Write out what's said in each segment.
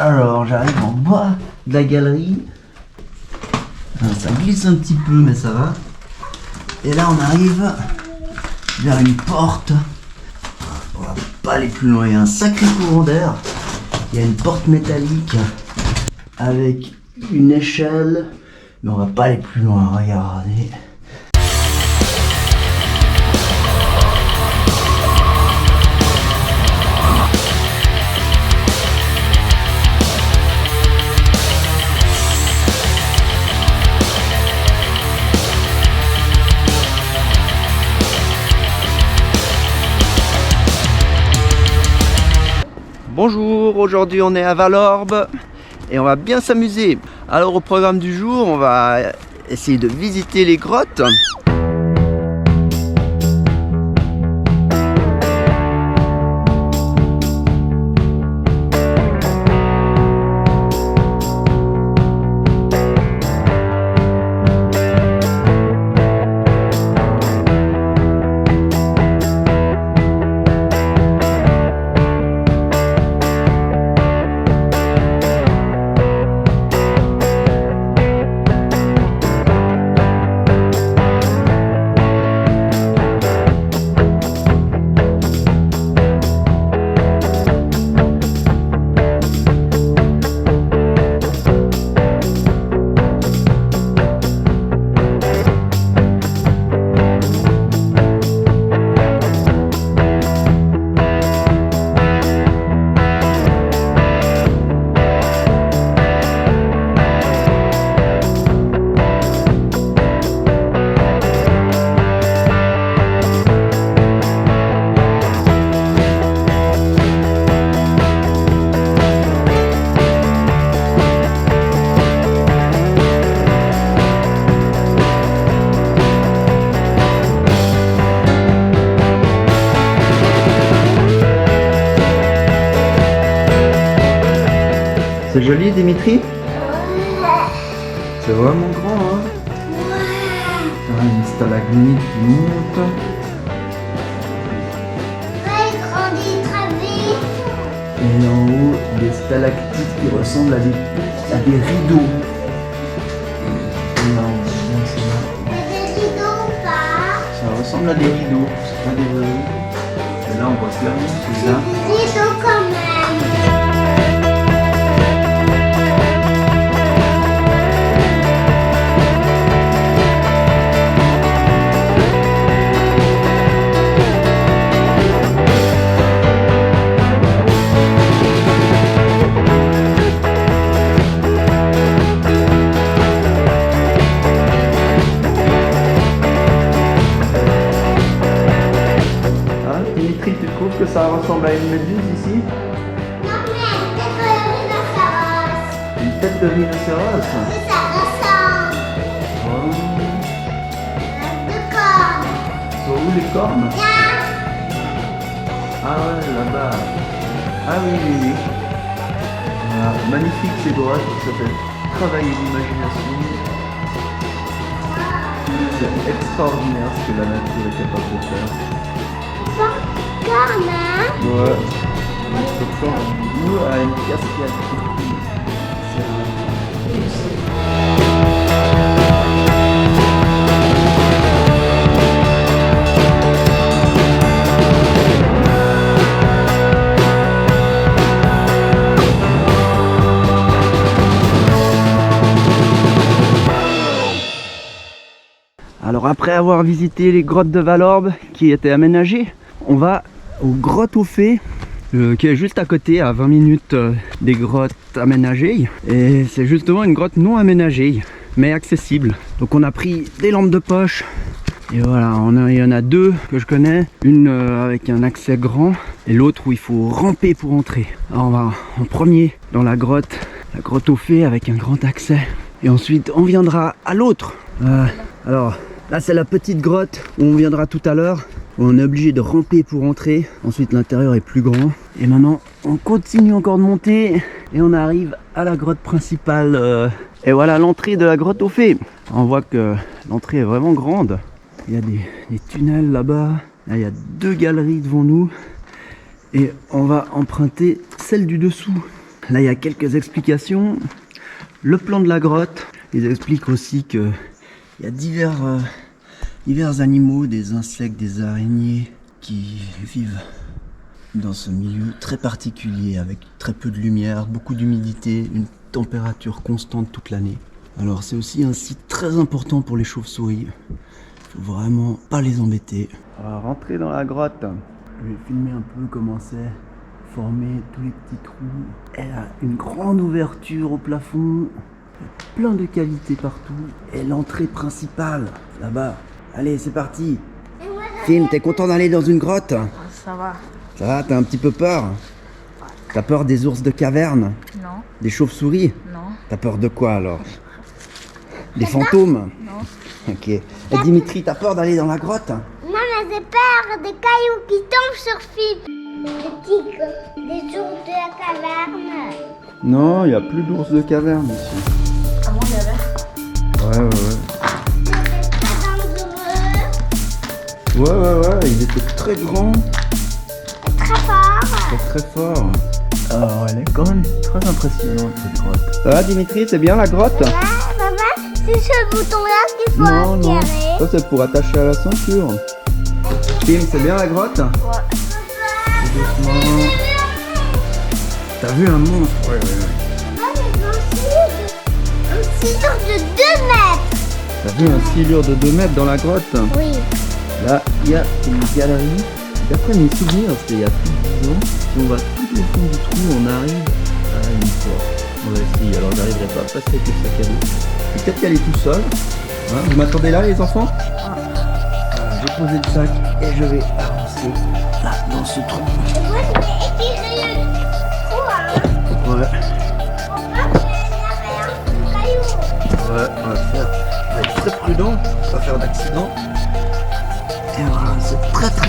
Alors j'arrive en bas de la galerie. Alors, ça glisse un petit peu mais ça va. Et là on arrive vers une porte. On va pas aller plus loin, il y a un sacré courant d'air. Il y a une porte métallique avec une échelle. Mais on va pas aller plus loin, regardez. Bonjour, aujourd'hui on est à Valorbe et on va bien s'amuser. Alors au programme du jour, on va essayer de visiter les grottes. C'est joli, Dimitri? C'est vraiment grand, hein? Ah, une stalagmite qui monte. Il grandit très vite. Et en haut, des stalactites qui ressemblent à des rideaux. Et là, on voit bien ça. Il y a des rideaux ou pas? Ça ressemble à des rideaux, c'est pas des vrais. Et là, on voit clairement celui-là. Des rideaux quand même. Dimitri, tu trouves que ça ressemble à une méduse ici? Non mais tête de rhinocéros. Une tête de rhinocéros? Oui, ça ressemble. Oh. Deux cornes. Sont où les cornes? Tiens. Ah ouais, là-bas. Ah oui, oui, oui. Voilà. Magnifique ces grottes, ça fait travailler l'imagination. C'est extraordinaire ce que la nature est capable de faire. Cornes, hein? Ouais. Ce corps bleu a une cascade. Alors après avoir visité les grottes de Valorbe qui étaient aménagées, on va aux grottes aux fées qui est juste à côté, à 20 minutes des grottes aménagées. Et c'est justement une grotte non aménagée mais accessible. Donc on a pris des lampes de poche. Et voilà, il y en a deux que je connais, une avec un accès grand et l'autre où il faut ramper pour entrer. Alors on va en premier dans la grotte aux fées avec un grand accès. Et ensuite on viendra à l'autre. Alors là c'est la petite grotte où on viendra tout à l'heure. On est obligé de ramper pour entrer. Ensuite l'intérieur est plus grand. Et maintenant on continue encore de monter et on arrive à la grotte principale. Et voilà l'entrée de la grotte aux fées. On voit que l'entrée est vraiment grande. Il y a des tunnels là-bas. Là, il y a deux galeries devant nous. Et on va emprunter celle du dessous. Là, il y a quelques explications. Le plan de la grotte, ils expliquent aussi que il y a divers animaux, des insectes, des araignées qui vivent dans ce milieu très particulier avec très peu de lumière, beaucoup d'humidité, une température constante toute l'année. Alors c'est aussi un site très important pour les chauves-souris. Il faut vraiment pas les embêter. On va rentrer dans la grotte. Je vais filmer un peu comment c'est formé, tous les petits trous. Elle a une grande ouverture au plafond. Plein de cavités partout. Et l'entrée principale, là-bas. Allez, c'est parti. Film, t'es content d'aller dans une grotte? Ça va. Ça va, t'as un petit peu peur? T'as peur des ours de caverne? Non. Des chauves-souris? Non. T'as peur de quoi alors? Des fantômes? Non. Ok. Et Dimitri, t'as peur d'aller dans la grotte? Non, mais j'ai peur des cailloux qui tombent sur Philippe. Des tigres, des ours de la caverne. Non, il n'y a plus d'ours de caverne ici. Avant, il y avait. Ouais. C'était très dangereux. Ouais, il était très grand, Très fort. très fort. Alors, elle est quand même très impressionnante cette grotte. Ça va Dimitri, c'est bien la grotte? Ouais, maman, c'est ce bouton-là qu'il faut Non, aspirer. ça c'est pour attacher à la ceinture. Tim, c'est bien la grotte? Ouais. Doucement. T'as vu un monstre? Ouais. Ah, mais un silure de 2 mètres. T'as vu un silure de 2 mètres dans la grotte? Oui. Là, il y a une galerie. D'après mes souvenirs, c'était il y a plus de 10 ans. Si on va tout au fond du trou, on arrive à une porte. On va essayer, alors j'arriverai pas à passer avec le sac à dos. Peut-être y aller tout seul. Hein, vous m'attendez là les enfants? Je vais poser le sac et je vais avancer là dans ce trou. Et moi, je vais étirer le trou, hein. Ouais, Pour pas qu'il y ait un caillou. on va être très prudent, pas faire d'accident. Et voilà, c'est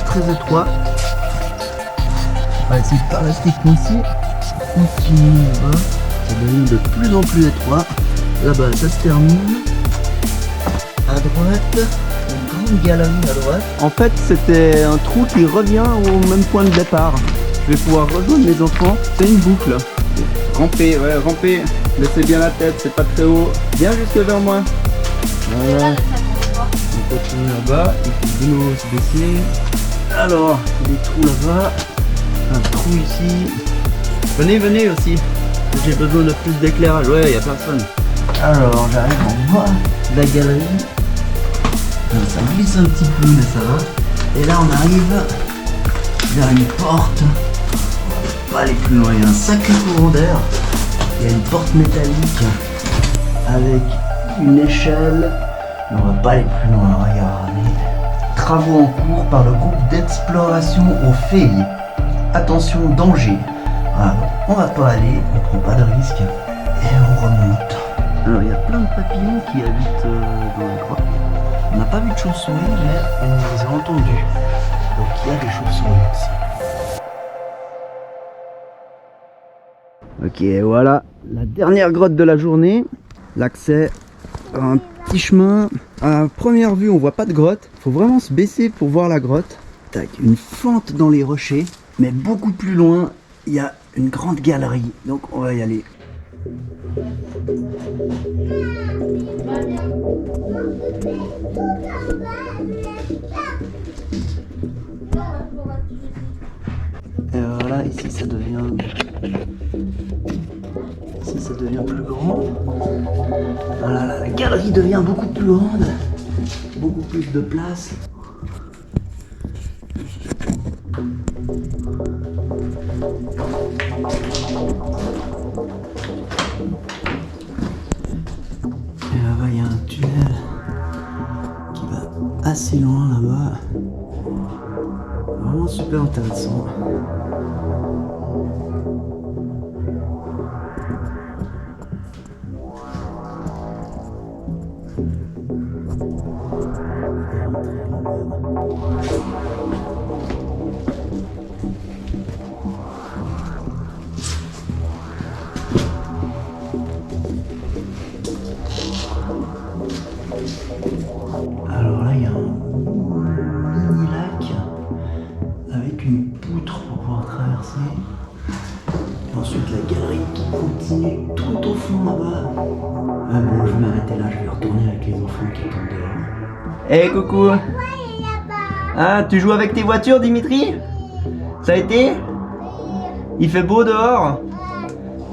très étroit. On va essayer de pas rester coincé. On continue là-bas. Ça devient de plus en plus étroit. Là-bas, ça se termine. À droite, une grande galerie à droite. En fait, c'était un trou qui revient au même point de départ. Je vais pouvoir rejoindre mes enfants. C'est une boucle. Rampez, rampez. Laissez bien la tête, c'est pas très haut. Viens jusque vers moi. Voilà. On continue là-bas, et puis de nouveau se baisser. Alors, des trous là-bas, un trou ici. Venez aussi. J'ai besoin de plus d'éclairage. Ouais, il n'y a personne. Alors, j'arrive en bas de la galerie. Ça glisse un petit peu, mais ça va. Et là, on arrive vers une porte. On va pas aller plus loin. Il y a un sacré courant d'air. Il y a une porte métallique avec une échelle. On va pas aller plus loin, regardez. Travaux en cours par le groupe d'exploration aux Fées. Attention, danger. Alors, on va pas aller, on prend pas de risque. Et on remonte. Alors, il y a plein de papillons qui habitent dans la grotte. On n'a pas vu de chauves-souris, mais on les a entendus. Donc, il y a des chauves-souris aussi. Ok, voilà la dernière grotte de la journée. L'accès à un petit chemin. À première vue, on voit pas de grotte. Faut vraiment se baisser pour voir la grotte. Tac, une fente dans les rochers. Mais beaucoup plus loin, il y a une grande galerie. Donc on va y aller. Et voilà, ici ça devient plus grand. Voilà, là, la galerie devient beaucoup plus grande, beaucoup plus de place. Et là-bas, il y a un tunnel qui va assez loin là-bas. Vraiment super intéressant. Alors là, il y a un mini lac avec une poutre pour pouvoir traverser. Et ensuite, toute la galerie qui continue tout au fond là-bas. Ah bon, je vais m'arrêter là, je vais retourner avec les enfants qui attendent dehors. Eh coucou. Ouais, il est là-bas. Ah, tu joues avec tes voitures, Dimitri? Ça a été? Il fait beau dehors?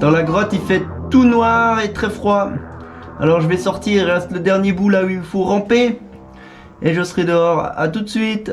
Dans la grotte, il fait tout noir et très froid. Alors je vais sortir, il reste le dernier bout là où il faut ramper. Et je serai dehors. À tout de suite.